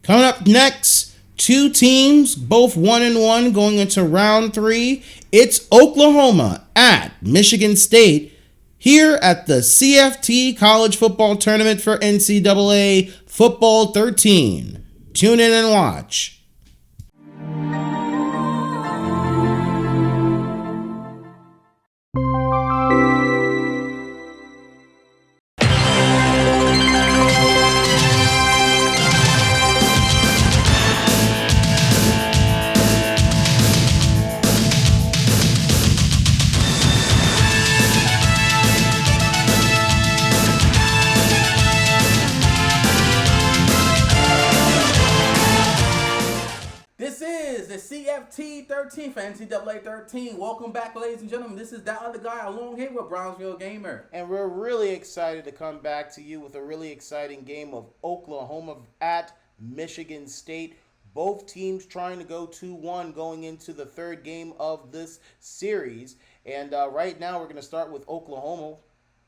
Coming up next, two teams, both 1-1 going into round 3. It's Oklahoma at Michigan State here at the CFT College Football Tournament for NCAA Football 13. Tune in and watch. CFT 13 for NCAA 13. Welcome back, ladies and gentlemen. This is that other guy along here with Brownsville Gamer. And we're really excited to come back to you with a really exciting game of Oklahoma at Michigan State. Both teams trying to go 2-1 going into the third game of this series. And right now we're going to start with Oklahoma.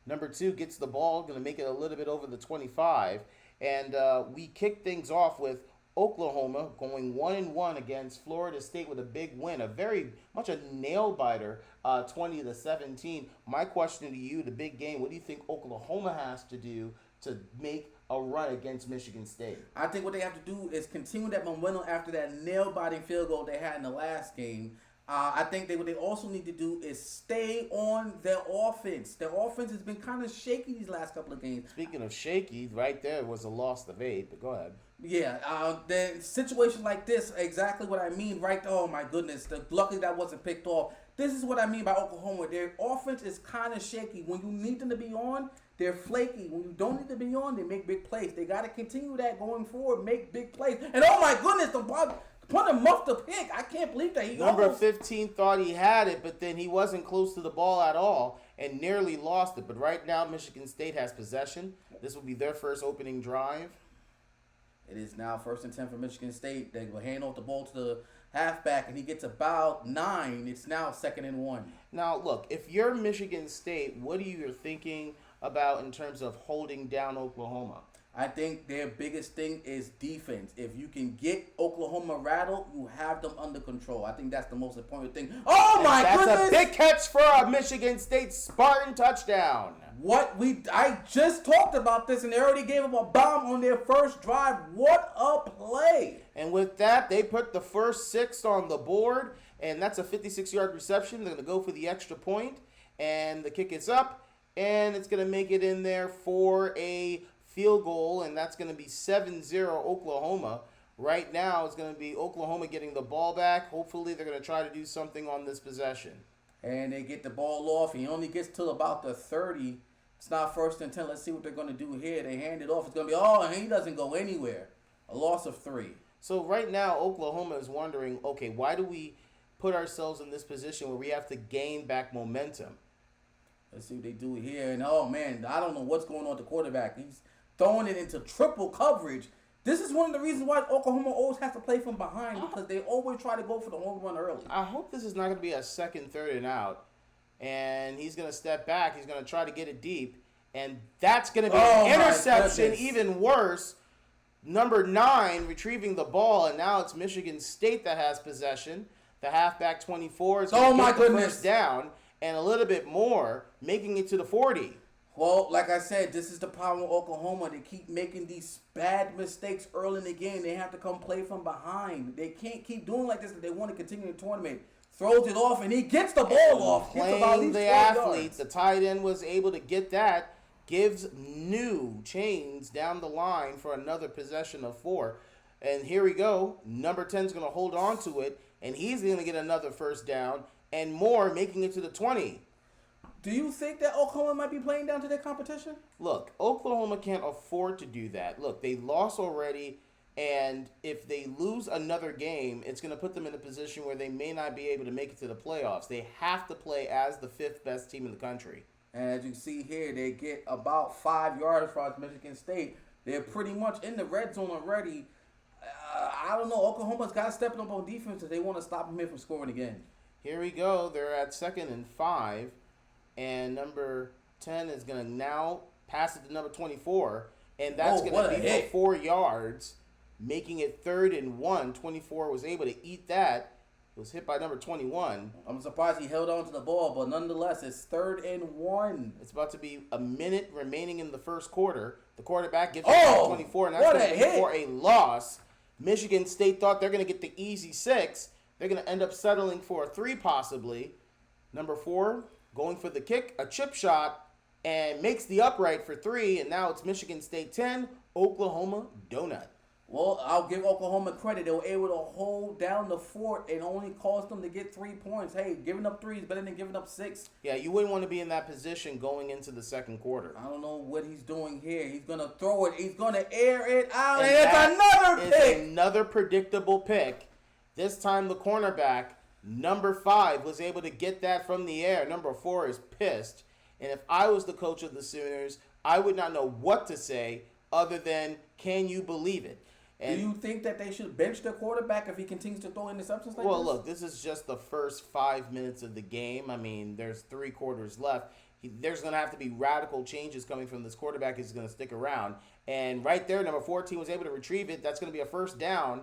Number 2 gets the ball, going to make it a little bit over the 25. And we kick things off with Oklahoma going 1-1 against Florida State with a big win, a very much a nail biter, 20-17. My question to you, the big game, what do you think Oklahoma has to do to make a run against Michigan State? I think what they have to do is continue that momentum after that nail-biting field goal they had in the last game. I think what they also need to do is stay on their offense. Their offense has been kind of shaky these last couple of games. Speaking of shaky, right there was a loss of 8, but go ahead. Yeah, the situation like this, exactly what I mean, right? Oh, my goodness. Luckily that wasn't picked off. This is what I mean by Oklahoma. Their offense is kind of shaky. When you need them to be on, they're flaky. When you don't need to be on, they make big plays. They got to continue that going forward, make big plays. And oh, my goodness, the punter muffed the pick. I can't believe that. Number 15 thought he had it, but then he wasn't close to the ball at all and nearly lost it. But right now, Michigan State has possession. This will be their first opening drive. It is now 1st and 10 for Michigan State. They will hand off the ball to the halfback, and he gets about 9. It's now 2nd and 1. Now, look, if you're Michigan State, what are you thinking about in terms of holding down Oklahoma? I think their biggest thing is defense. If you can get Oklahoma rattled, you have them under control. I think that's the most important thing. Oh, my goodness! That's a big catch for a Michigan State Spartan touchdown. I just talked about this, and they already gave them a bomb on their first drive. What a play! And with that, they put the first 6 on the board, and that's a 56-yard reception. They're going to go for the extra point, and the kick is up, and it's going to make it in there for a field goal, and that's going to be 7-0 Oklahoma. Right now, it's going to be Oklahoma getting the ball back. Hopefully, they're going to try to do something on this possession. And they get the ball off. He only gets to about the 30. It's not 1st and 10. Let's see what they're going to do here. They hand it off. It's going to be, and he doesn't go anywhere. A loss of 3. So right now, Oklahoma is wondering, okay, why do we put ourselves in this position where we have to gain back momentum? Let's see what they do here. And, oh, man, I don't know what's going on with the quarterback. He's throwing it into triple coverage. This is one of the reasons why Oklahoma always has to play from behind, because they always try to go for the home run early. I hope this is not going to be a 2nd, 3rd, and out. And he's going to step back. He's going to try to get it deep. And that's going to be an interception, even worse. Number 9 retrieving the ball, and now it's Michigan State that has possession. The halfback 24 is going to get the first down, and a little bit more, making it to the 40. Well, like I said, this is the problem with Oklahoma. They keep making these bad mistakes early in the game. They have to come play from behind. They can't keep doing like this if they want to continue the tournament. Throws it off, and he gets the ball off. Playing the athlete, the tight end was able to get that. Gives new chains down the line for another possession of 4. And here we go. Number 10 is going to hold on to it, and he's going to get another first down and more, making it to the 20. Do you think that Oklahoma might be playing down to their competition? Look, Oklahoma can't afford to do that. Look, they lost already, and if they lose another game, it's going to put them in a position where they may not be able to make it to the playoffs. They have to play as the 5th best team in the country. And as you see here, they get about 5 yards from Michigan State. They're pretty much in the red zone already. I don't know. Oklahoma's got to step up on defense if they want to stop them from scoring again. Here we go. They're at 2nd and 5. And number 10 is going to now pass it to number 24. And that's going to be for 4 yards. making it 3rd and 1. 24 was able to eat that. It was hit by number 21. I'm surprised he held on to the ball, but nonetheless, it's 3rd and 1. It's about to be a minute remaining in the first quarter. The quarterback gives it 24, and that's what going a to be hit. for a loss. Michigan State thought they're going to get the easy 6. They're going to end up settling for a 3 possibly. Number 4 going for the kick, a chip shot, and makes the upright for 3, and now it's Michigan State 10, Oklahoma donut. Well, I'll give Oklahoma credit. They were able to hold down the fort and only caused them to get 3 points. Hey, giving up 3 is better than giving up 6. Yeah, you wouldn't want to be in that position going into the second quarter. I don't know what he's doing here. He's going to throw it. He's going to air it out. And that it's another pick. Another predictable pick. This time the cornerback, number 5, was able to get that from the air. Number 4 is pissed. And if I was the coach of the Sooners, I would not know what to say other than, can you believe it? And do you think that they should bench their quarterback if he continues to throw interceptions like well, this? look, this is just the first 5 minutes of the game. I mean, there's 3 quarters left. There's going to have to be radical changes coming from this quarterback who's going to stick around. And right there, number 14 was able to retrieve it. That's going to be a first down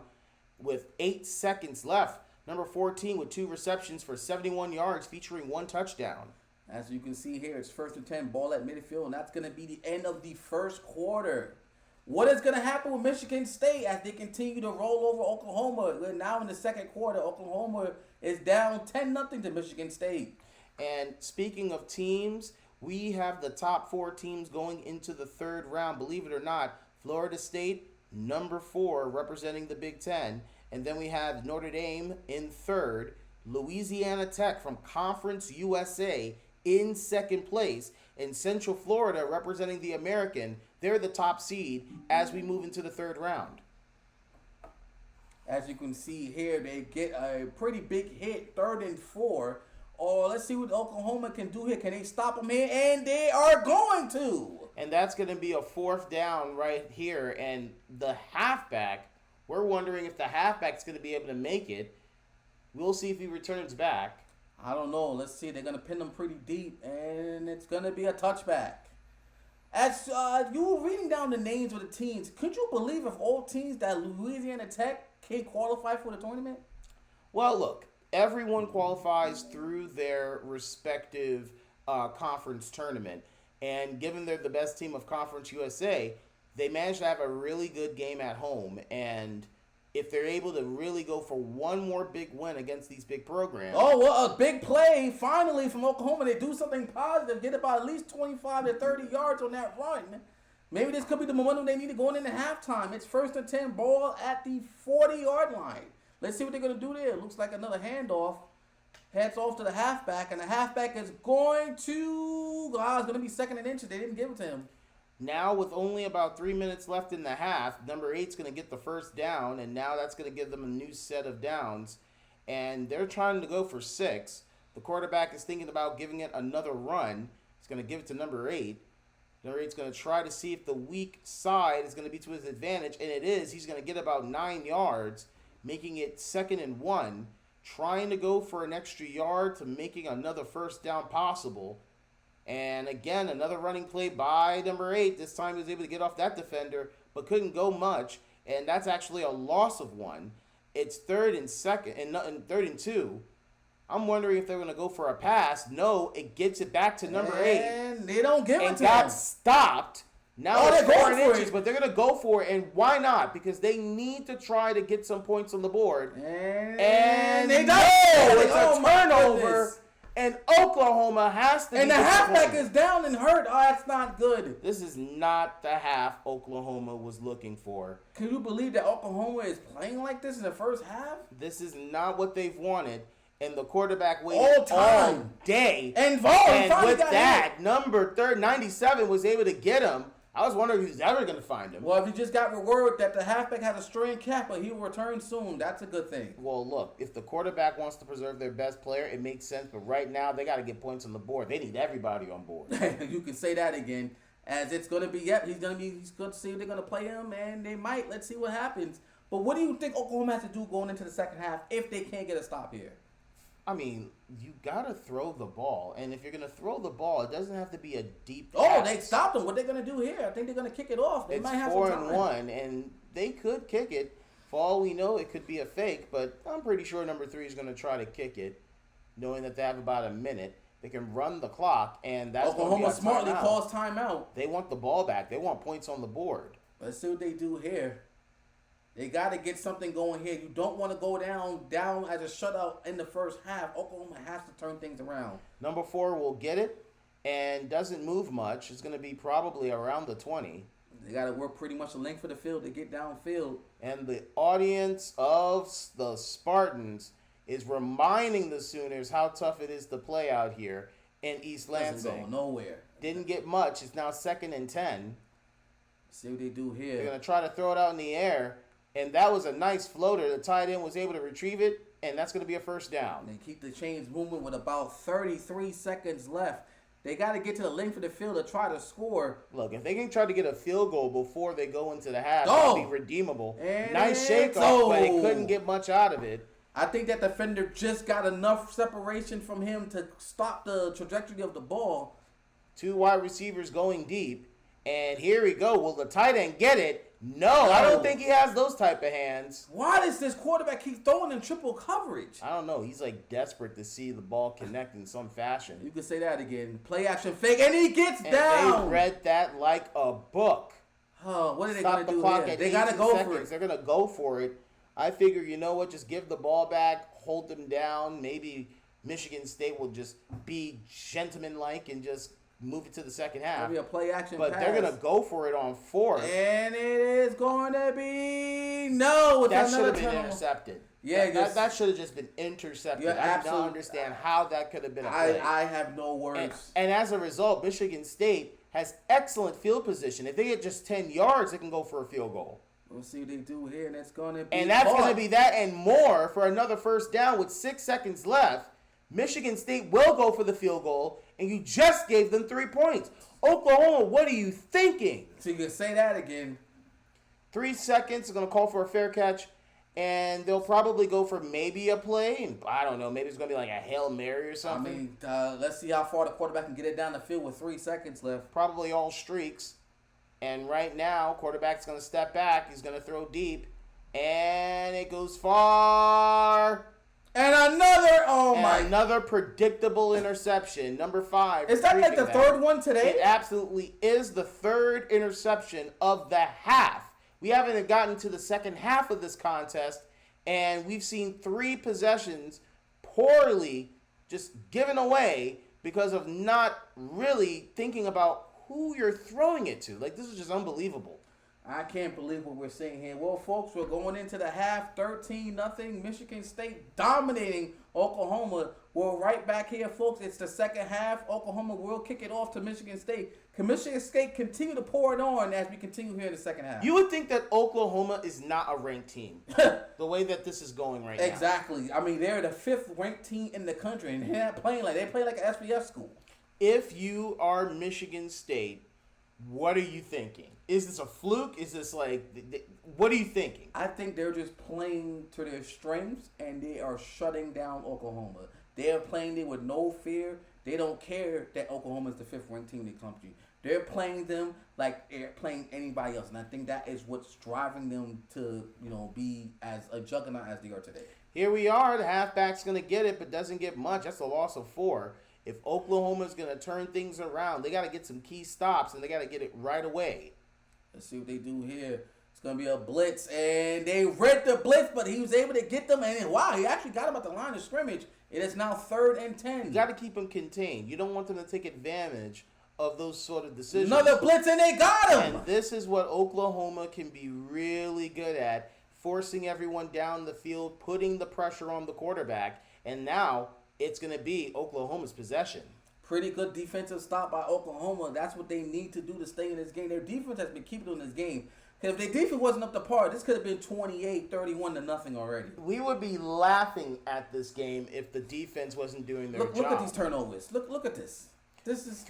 with 8 seconds left. Number 14 with 2 receptions for 71 yards, featuring 1 touchdown. As you can see here, it's 1st and 10, ball at midfield, and that's going to be the end of the first quarter. What is going to happen with Michigan State as they continue to roll over Oklahoma? We're now in the second quarter. Oklahoma is down 10-0 to Michigan State. And speaking of teams, we have the top 4 teams going into the third round. Believe it or not, Florida State, number 4, representing the Big Ten. And then we have Notre Dame in 3rd. Louisiana Tech from Conference USA in 2nd place. And Central Florida, representing the American, they're the top seed as we move into the third round. As you can see here, they get a pretty big hit, 3rd and 4. Oh, let's see what Oklahoma can do here. Can they stop them here? And they are going to. And that's going to be a 4th down right here. And the halfback, we're wondering if the halfback's going to be able to make it. We'll see if he returns back. I don't know. Let's see. They're going to pin them pretty deep, and it's going to be a touchback. As you were reading down the names of the teams, could you believe if all teams that Louisiana Tech can qualify for the tournament? Well, look, everyone qualifies through their respective conference tournament. And given they're the best team of Conference USA, they managed to have a really good game at home. And if they're able to really go for one more big win against these big programs. Oh, well, a big play finally from Oklahoma. They do something positive, get about at least 25 to 30 yards on that run. Maybe this could be the momentum they need going into halftime. It's 1st and 10, ball at the 40-yard line. Let's see what they're going to do there. Looks like another handoff. Heads off to the halfback, and the halfback is going to, it's going to be 2nd and inches. They didn't give it to him. Now, with only about 3 minutes left in the half, number 8's going to get the first down, and now that's going to give them a new set of downs. And they're trying to go for 6. The quarterback is thinking about giving it another run. He's going to give it to number 8. Number 8's going to try to see if the weak side is going to be to his advantage, and it is. He's going to get about 9 yards, making it 2nd and 1, trying to go for an extra yard to making another first down possible. And again, another running play by number 8. This time he was able to get off that defender, but couldn't go much. And that's actually a loss of 1. It's 3rd and 2nd, and 3rd and 2. I'm wondering if they're going to go for a pass. No, it gets it back to number 8. And they don't give it to and him. got stopped. Now it's they're 4 going for inches, it. but they're going to go for it. And why not? Because they need to try to get some points on the board. And they no, don't. it's Oh, a my turnover. goodness. And Oklahoma has to And be the halfback disappointed. is down and hurt. Oh, that's not good. This is not the half Oklahoma was looking for. Can you believe that Oklahoma is playing like this in the first half? This is not what they've wanted. And the quarterback waited all day. And Vaughn And finally with got that, number 97 was able to get him. I was wondering if he was ever going to find him. Well, if you just got word that the halfback has a strained calf, but he will return soon, that's a good thing. Well, look, if the quarterback wants to preserve their best player, it makes sense. But right now, they got to get points on the board. They need everybody on board. You can say that again, as it's going to be. Yep, he's going to see if they're going to play him, and they might. Let's see what happens. But what do you think Oklahoma has to do going into the second half if they can't get a stop here? I mean, you got to throw the ball. And if you're going to throw the ball, it doesn't have to be a deep pass. They stopped them. What they're going to do here? I think they're going to kick it off. They It's might have 4-1, and they could kick it. For all we know, it could be a fake, but I'm pretty sure number 3 is going to try to kick it, knowing that they have about a minute. They can run the clock, and that's Oklahoma smartly calls timeout. They want the ball back. They want points on the board. Let's see what they do here. They got to get something going here. You don't want to go down as a shutout in the first half. Oklahoma has to turn things around. Number 4 will get it and doesn't move much. It's going to be probably around the 20. They got to work pretty much the length of the field to get downfield. And the audience of the Spartans is reminding the Sooners how tough it is to play out here in East Lansing. Doesn't go nowhere. Didn't get much. It's now 2nd and 10. See what they do here. They're going to try to throw it out in the air. And that was a nice floater. The tight end was able to retrieve it, and that's going to be a first down. They keep the chains moving with about 33 seconds left. They got to get to the length of the field to try to score. Look, if they can try to get a field goal before they go into the half, that'll be redeemable. And nice shake-off, but they couldn't get much out of it. I think that defender just got enough separation from him to stop the trajectory of the ball. 2 wide receivers going deep, and here we go. Will the tight end get it? No, I don't think he has those type of hands. Why does this quarterback keep throwing in triple coverage? I don't know. He's like desperate to see the ball connect in some fashion. You can say that again. Play action fake, and he gets and down. They read that like a book. Oh, what are they Stop going to the do clock here? at They got to 18 go seconds. for it. They're going to go for it. I figure, you know what, just give the ball back, hold them down. Maybe Michigan State will just be gentleman-like and just move it to the second half. It'll be a play action but pass. they're going to go for it on 4th. And it is going to be no. That should have been intercepted. Yeah, that should have just been intercepted. I don't understand how that could have been a play. I have no words. And as a result, Michigan State has excellent field position. If they get just 10 yards, they can go for a field goal. We'll see what they do here, and it's going to be And that's caught. going to be that and more for another first down with 6 seconds left. Michigan State will go for the field goal, and you just gave them 3 points. Oklahoma, what are you thinking? So you can say that again. 3 seconds, they're going to call for a fair catch, and they'll probably go for maybe a play. And I don't know, maybe it's going to be like a Hail Mary or something. I mean, let's see how far the quarterback can get it down the field with 3 seconds left. Probably all streaks. And right now, quarterback's going to step back. He's going to throw deep. And it goes far. And another predictable interception. Number 5. Is that like the third one today? It absolutely is the 3rd interception of the half. We haven't gotten to the second half of this contest. And we've seen 3 possessions poorly just given away because of not really thinking about who you're throwing it to. Like, this is just unbelievable. I can't believe what we're seeing here. Well, folks, we're going into the half, 13-0. Michigan State dominating Oklahoma. We're right back here, folks. It's the second half. Oklahoma will kick it off to Michigan State. Can Michigan State continue to pour it on as we continue here in the second half? You would think that Oklahoma is not a ranked team, the way that this is going right now. Exactly. I mean, they're the 5th ranked team in the country, and they're not playing like they play like an SBF school. If you are Michigan State, what are you thinking? Is this a fluke? Is this like, what are you thinking? I think they're just playing to their strengths, and they are shutting down Oklahoma. They are playing there with no fear. They don't care that Oklahoma is the 5th ranked team in the country. They're playing them like they're playing anybody else, and I think that is what's driving them to, be as a juggernaut as they are today. Here we are. The halfback's going to get it, but doesn't get much. That's a loss of 4. If Oklahoma's going to turn things around, they got to get some key stops, and they got to get it right away. Let's see what they do here. It's going to be a blitz, and they read the blitz, but he was able to get them, and wow, he actually got him at the line of scrimmage. It is now 3rd and 10. You got to keep them contained. You don't want them to take advantage of those sort of decisions. Another blitz, and they got him! And this is what Oklahoma can be really good at, forcing everyone down the field, putting the pressure on the quarterback, and now it's going to be Oklahoma's possession. Pretty good defensive stop by Oklahoma. That's what they need to do to stay in this game. Their defense has been keeping them in this game. Because if their defense wasn't up to par, this could have been 28-31 already. We would be laughing at this game if the defense wasn't doing their job. Look at these turnovers. Look at this. This is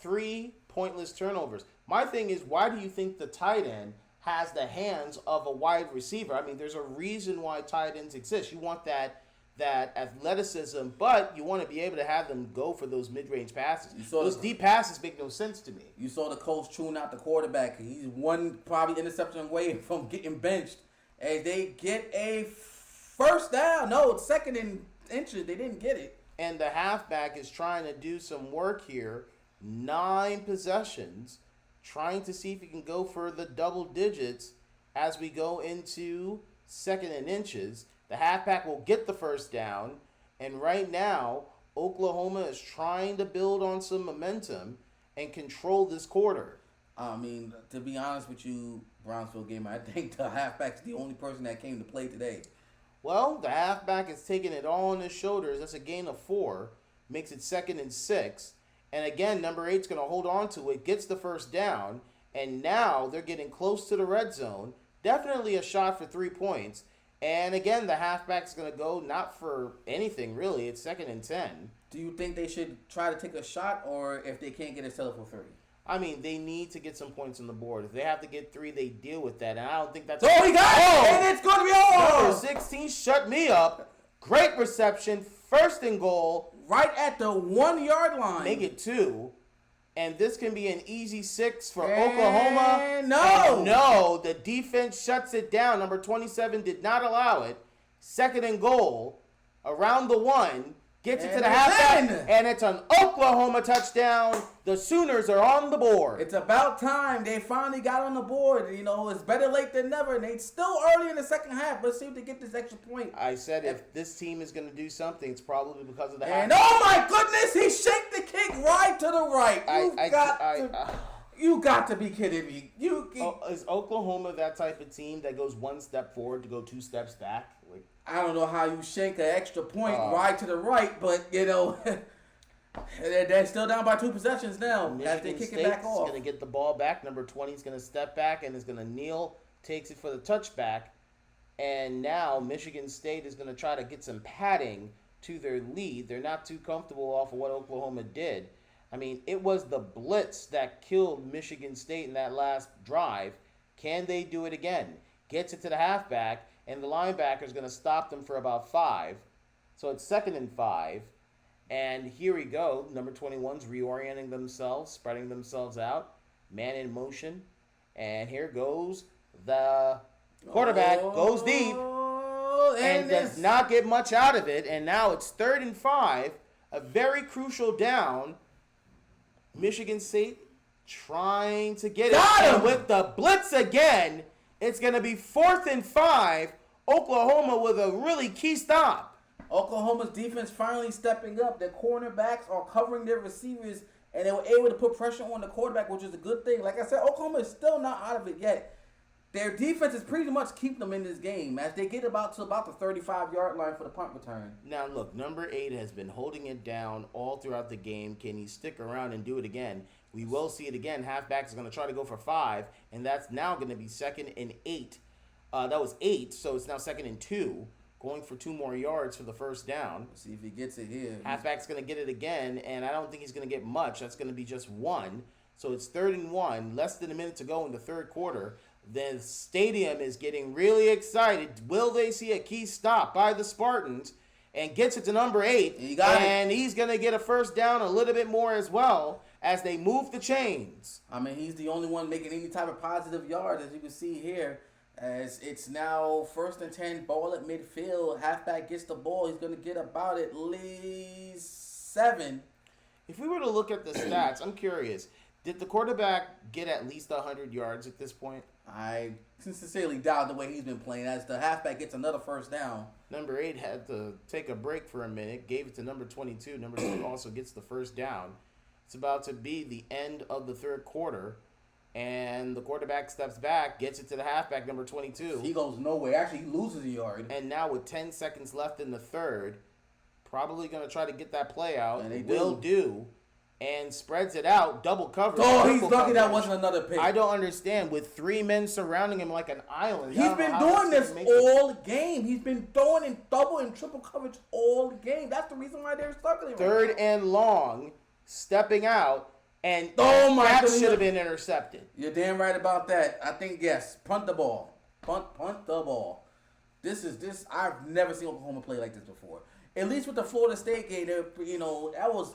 3 pointless turnovers. My thing is, why do you think the tight end has the hands of a wide receiver? I mean, there's a reason why tight ends exist. You want that that athleticism, but you want to be able to have them go for those mid-range passes. Those deep passes make no sense to me. You saw the coach chewing out the quarterback. He's one probably interception away from getting benched. As they get a first down. No, it's second and inches. They didn't get it. And the halfback is trying to do some work here. 9 possessions, trying to see if he can go for the double digits as we go into second and inches. The halfback will get the first down, and right now, Oklahoma is trying to build on some momentum and control this quarter. I mean, to be honest with you, Brownsville gamer, I think the halfback's the only person that came to play today. Well, the halfback is taking it all on his shoulders. That's a gain of 4, makes it second and 6. And again, number 8's going to hold on to it, gets the first down, and now they're getting close to the red zone. Definitely a shot for 3 points. And again, the halfback's going to go not for anything, really. It's second and 10. Do you think they should try to take a shot, or if they can't get it, settle for 3? I mean, they need to get some points on the board. If they have to get 3, they deal with that. And I don't think that's... Oh, he got it! And it's going to be all! Number 16, shut me up. Great reception. First and goal. Right at the 1-yard line. Make it 2. And this can be an easy 6 for Oklahoma. No! And no, the defense shuts it down. Number 27 did not allow it. Second and goal. Around the 1. Gets it to the halfback. And it's an Oklahoma touchdown. The Sooners are on the board. It's about time. They finally got on the board. You know, it's better late than never. And they still early in the second half. Let's see if they get this extra point. I said if this team is going to do something, it's probably because of the And half. oh my goodness, he shaked the kick right to the right. You got to be kidding me. Is Oklahoma that type of team that goes 1 step forward to go 2 steps back? Like, I don't know how you shake an extra point right to the right, but, you know, they're still down by 2 possessions now. As they kick it back off. Going to get the ball back. Number 20 is going to step back and is going to kneel, takes it for the touchback. And now Michigan State is going to try to get some padding to their lead. They're not too comfortable off of what Oklahoma did. I mean, it was the blitz that killed Michigan State in that last drive. Can they do it again? Gets it to the halfback, and the linebacker is going to stop them for about 5. So it's second and 5. And here we go. Number 21's reorienting themselves, spreading themselves out. Man in motion. And here goes the quarterback. Goes deep. And does not get much out of it. And now it's 3rd and 5. A very crucial down. Michigan State trying to get it. And with the blitz again, it's going to be 4th and 5. Oklahoma with a really key stop. Oklahoma's defense finally stepping up. Their cornerbacks are covering their receivers, and they were able to put pressure on the quarterback, which is a good thing. Like I said, Oklahoma is still not out of it yet. Their defense is pretty much keeping them in this game as they get about the 35-yard line for the punt return. Now, look, number 8 has been holding it down all throughout the game. Can he stick around and do it again? We will see it again. Halfback is going to try to go for 5, and that's now going to be 2nd and 8. That was 8, so it's now 2nd and 2, going for 2 more yards for the first down. Let's see if he gets it here. Halfback's going to get it again, and I don't think he's going to get much. That's going to be just 1. So it's 3rd and 1, less than a minute to go in the third quarter. The stadium is getting really excited. Will they see a key stop by the Spartans? And gets it to number 8. And he's going to get a first down a little bit more as well as they move the chains. I mean, he's the only one making any type of positive yard, as you can see here. As it's now 1st and 10, ball at midfield. Halfback gets the ball. He's going to get about at least 7. If we were to look at the stats, I'm curious. Did the quarterback get at least 100 yards at this point? I sincerely doubt the way he's been playing as the halfback gets another first down. Number 8 had to take a break for a minute, gave it to number 22. Number 2 also gets the first down. It's about to be the end of the third quarter, and the quarterback steps back, gets it to the halfback, number 22. He goes nowhere. Actually, he loses a yard. And now with 10 seconds left in the third, probably going to try to get that play out. And they will do. And spreads it out, double coverage. Oh, he's lucky that wasn't another pick. I don't understand. With 3 men surrounding him like an island. He's been doing this all game. He's been throwing in double and triple coverage all game. That's the reason why they're struggling. 3rd and long, stepping out, and that should have been intercepted. You're damn right about that. I think, yes, punt the ball. Punt the ball. I've never seen Oklahoma play like this before. At least with the Florida State game, that was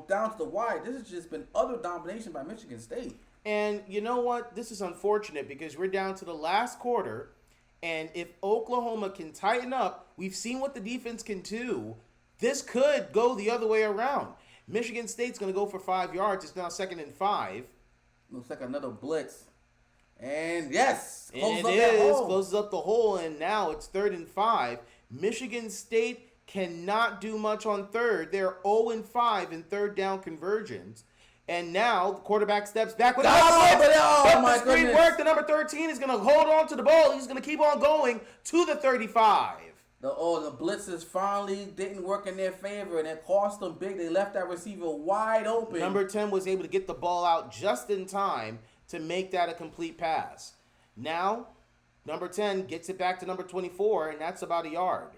down to the wire. This has just been utter domination by Michigan State. And you know what? This is unfortunate because we're down to the last quarter, and if Oklahoma can tighten up, we've seen what the defense can do. This could go the other way around. Michigan State's going to go for 5 yards. It's now 2nd and 5. Looks like another blitz. And yes, closes up the hole, and now it's 3rd and 5. Michigan State cannot do much on third. They're 0 and 5 in third down conversions. And now the quarterback steps back with the screen work. The number 13 is going to hold on to the ball. He's going to keep on going to the 35. The blitzes finally didn't work in their favor, and it cost them big. They left that receiver wide open. Number 10 was able to get the ball out just in time to make that a complete pass. Now, number 10 gets it back to number 24, and that's about a yard.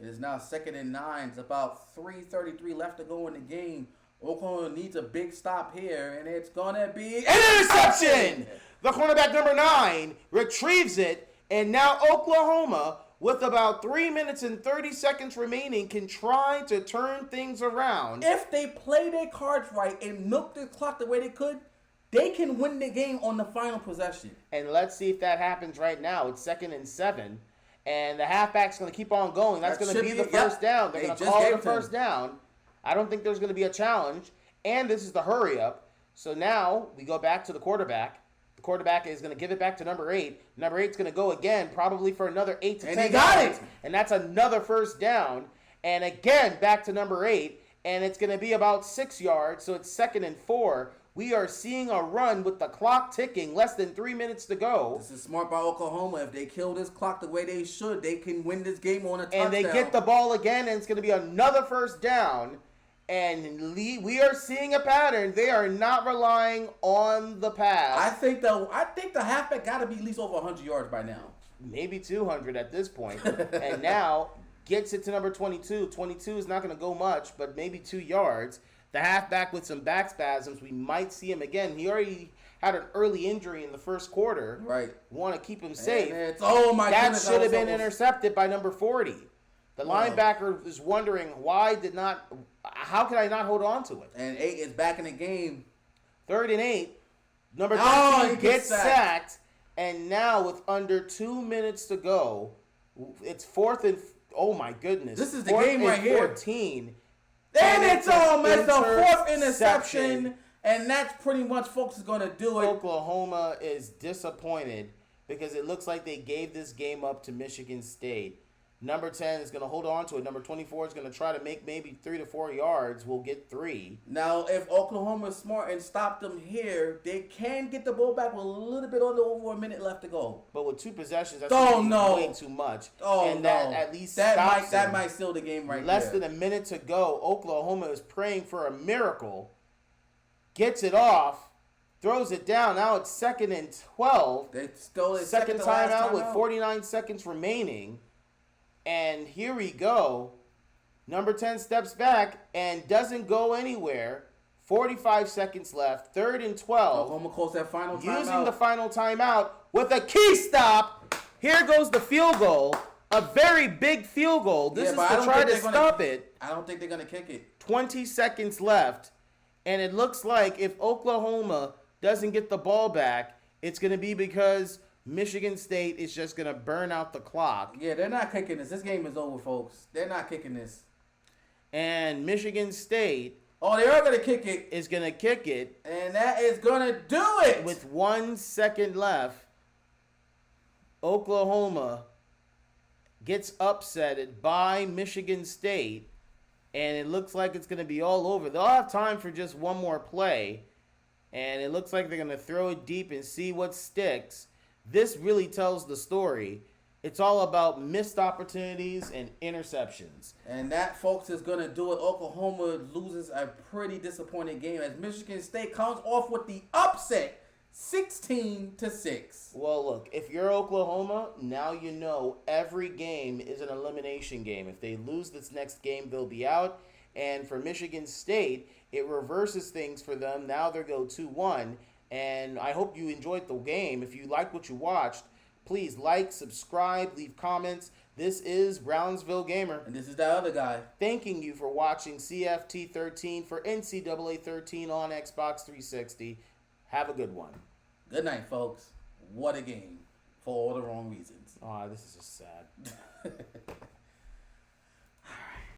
It is now 2nd and 9. It's about 3:33 left to go in the game. Oklahoma needs a big stop here, and it's going to be an interception! The cornerback number 9 retrieves it, and now Oklahoma, with about 3 minutes and 30 seconds remaining, can try to turn things around. If they play their cards right and milk the clock the way they could, they can win the game on the final possession. And let's see if that happens right now. It's 2nd and 7, and the halfback's going to keep on going. That's going to be the first down. They're going to call it a first down. I don't think there's going to be a challenge, and this is the hurry up. So now we go back to the quarterback. The quarterback is going to give it back to number 8. Number 8's going to go again, probably for another 8 to 10 yards. And he got it! And that's another first down. And again, back to number 8, and it's going to be about 6 yards, so it's 2nd and 4. We are seeing a run with the clock ticking, less than 3 minutes to go. This is smart by Oklahoma. If they kill this clock the way they should, they can win this game on a touchdown. And they get the ball again, and it's going to be another first down. And we are seeing a pattern. They are not relying on the pass. I think the halfback got to be at least over 100 yards by now. Maybe 200 at this point. And now gets it to number 22. 22 is not going to go much, but maybe 2 yards. The halfback with some back spasms. We might see him again. He already had an early injury in the first quarter. Right. Want to keep him safe. That should have been intercepted by number 40. The linebacker is wondering how could I not hold on to it? And 8 is back in the game. 3rd and 8. Number 13 gets sacked. And now with under 2 minutes to go, it's 4th and, oh my goodness. This is the game right here. 14. And it's the 4th interception. And that's pretty much, folks, is going to do it. Oklahoma is disappointed because it looks like they gave this game up to Michigan State. Number 10 is going to hold on to it. Number 24 is going to try to make maybe 3 to 4 yards. We'll get 3. Now, if Oklahoma is smart and stop them here, they can get the ball back with a little bit over a minute left to go. But with 2 possessions, that's way too much. That at least that might seal the game right Less than a minute to go. Oklahoma is praying for a miracle. Gets it off. Throws it down. Now it's 2nd and 12. They stole it. Second timeout with 49 seconds remaining. And here we go. Number 10 steps back and doesn't go anywhere. 45 seconds left. 3rd and 12. Oklahoma calls that final timeout. Using the final timeout with a key stop. Here goes the field goal. A very big field goal. This is to try to stop it. I don't think they're going to kick it. 20 seconds left. And it looks like if Oklahoma doesn't get the ball back, it's going to be because Michigan State is just going to burn out the clock. Yeah, they're not kicking this. This game is over, folks. They're not kicking this. And Michigan State... they are going to kick it. Is going to kick it. And that is going to do it. With 1 second left, Oklahoma gets upsetted by Michigan State. And it looks like it's going to be all over. They'll have time for just one more play. And it looks like they're going to throw it deep and see what sticks. This really tells the story. It's all about missed opportunities and interceptions. And that, folks, is going to do it. Oklahoma loses a pretty disappointing game as Michigan State comes off with the upset, 16-6. Well, look, if you're Oklahoma, now you know every game is an elimination game. If they lose this next game, they'll be out. And for Michigan State, it reverses things for them. Now they go 2-1. And I hope you enjoyed the game. If you liked what you watched, please like, subscribe, leave comments. This is Brownsville Gamer. And this is that other guy. Thanking you for watching CFT 13 for NCAA 13 on Xbox 360. Have a good one. Good night, folks. What a game. For all the wrong reasons. Oh, this is just sad.